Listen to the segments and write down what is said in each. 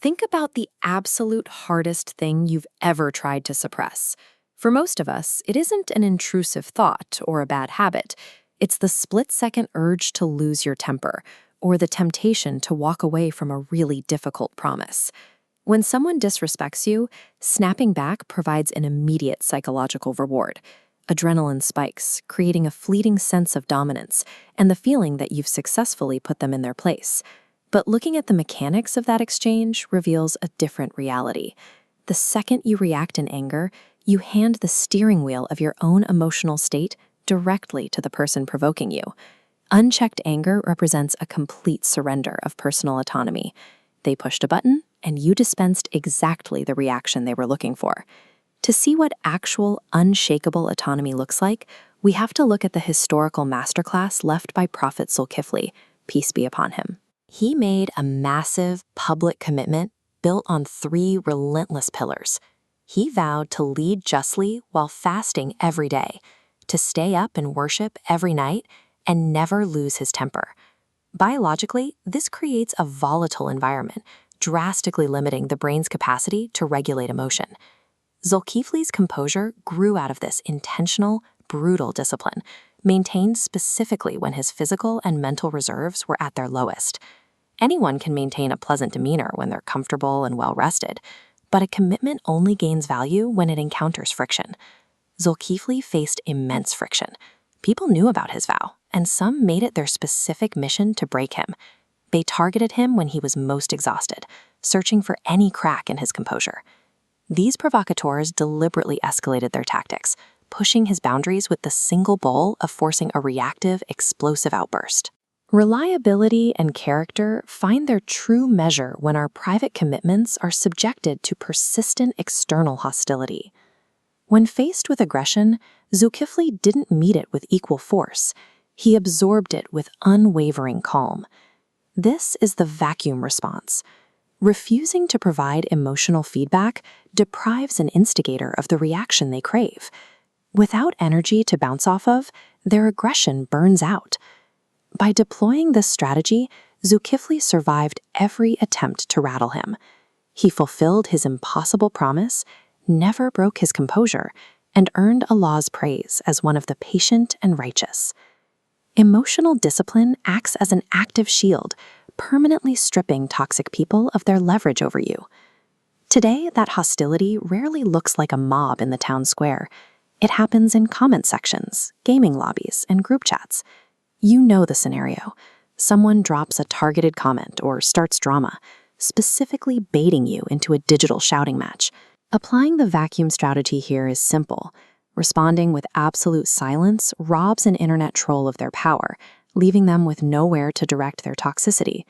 Think about the absolute hardest thing you've ever tried to suppress. For most of us, it isn't an intrusive thought or a bad habit. It's the split-second urge to lose your temper, or the temptation to walk away from a really difficult promise. When someone disrespects you, snapping back provides an immediate psychological reward. Adrenaline spikes, creating a fleeting sense of dominance and the feeling that you've successfully put them in their place. But looking at the mechanics of that exchange reveals a different reality. The second you react in anger, you hand the steering wheel of your own emotional state directly to the person provoking you. Unchecked anger represents a complete surrender of personal autonomy. They pushed a button, and you dispensed exactly the reaction they were looking for. To see what actual, unshakable autonomy looks like, we have to look at the historical masterclass left by Prophet Zulkifli, peace be upon him. He made a massive, public commitment built on 3 relentless pillars. He vowed to lead justly while fasting every day, to stay up and worship every night, and never lose his temper. Biologically, this creates a volatile environment, drastically limiting the brain's capacity to regulate emotion. Zulkifli's composure grew out of this intentional, brutal discipline, maintained specifically when his physical and mental reserves were at their lowest. Anyone can maintain a pleasant demeanor when they're comfortable and well-rested, but a commitment only gains value when it encounters friction. Zulkifli faced immense friction. People knew about his vow, and some made it their specific mission to break him. They targeted him when he was most exhausted, searching for any crack in his composure. These provocateurs deliberately escalated their tactics, pushing his boundaries with the single goal of forcing a reactive, explosive outburst. Reliability and character find their true measure when our private commitments are subjected to persistent external hostility. When faced with aggression, Zulkifli didn't meet it with equal force. He absorbed it with unwavering calm. This is the vacuum response. Refusing to provide emotional feedback deprives an instigator of the reaction they crave. Without energy to bounce off of, their aggression burns out. By deploying this strategy, Zulkifli survived every attempt to rattle him. He fulfilled his impossible promise, never broke his composure, and earned Allah's praise as one of the patient and righteous. Emotional discipline acts as an active shield, permanently stripping toxic people of their leverage over you. Today, that hostility rarely looks like a mob in the town square. It happens in comment sections, gaming lobbies, and group chats. You know the scenario. Someone drops a targeted comment or starts drama, specifically baiting you into a digital shouting match. Applying the vacuum strategy here is simple. Responding with absolute silence robs an internet troll of their power, leaving them with nowhere to direct their toxicity.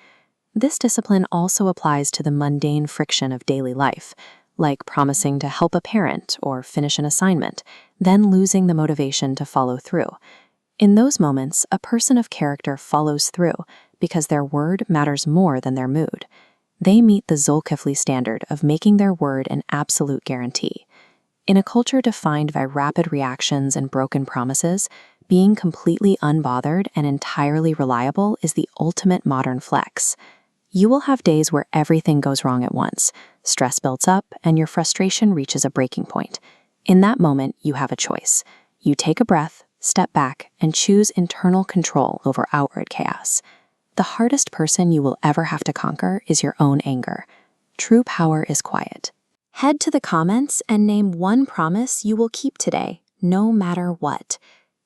This discipline also applies to the mundane friction of daily life, like promising to help a parent or finish an assignment, then losing the motivation to follow through. In those moments, a person of character follows through because their word matters more than their mood. They meet the Zulkifli standard of making their word an absolute guarantee. In a culture defined by rapid reactions and broken promises, being completely unbothered and entirely reliable is the ultimate modern flex. You will have days where everything goes wrong at once, stress builds up, and your frustration reaches a breaking point. In that moment, you have a choice. You take a breath, step back, and choose internal control over outward chaos. The hardest person you will ever have to conquer is your own anger. True power is quiet. Head to the comments and name one promise you will keep today, no matter what.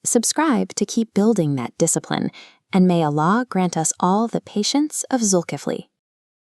Subscribe to keep building that discipline, and may Allah grant us all the patience of Zulkifli.